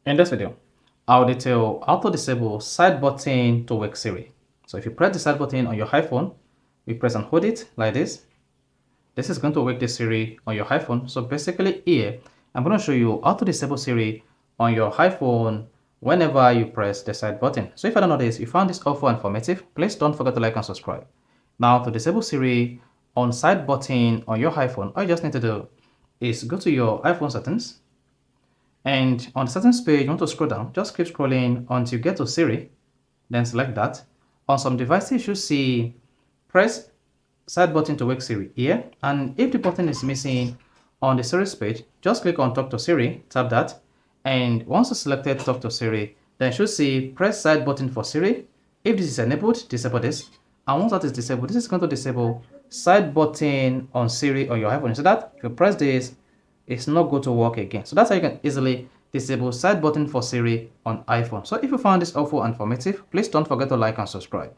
In this video, I'll detail how to disable side button to wake Siri. So if you press the side button on your iPhone, you press and hold it like this. This is going to wake the Siri on your iPhone. So basically here, I'm going to show you how to disable Siri on your iPhone whenever you press the side button. So if I don't know this, you found this helpful and informative, please don't forget to like and subscribe. Now to disable Siri on side button on your iPhone, all you just need to do is go to your iPhone settings. And on the settings page, you want to scroll down. Just keep scrolling until you get to Siri. Then select that. On some devices, you should see press side button to wake Siri here. And if the button is missing on the Siri's page, just click on Talk to Siri, tap that. And once you selected Talk to Siri, then you should see press side button for Siri. If this is enabled, disable this. And once that is disabled, this is going to disable side button on Siri on your iPhone. So that if you press this, it's not going to work again. So that's how you can easily disable side button for Siri on iPhone. So if you found this helpful and informative, please don't forget to like and subscribe.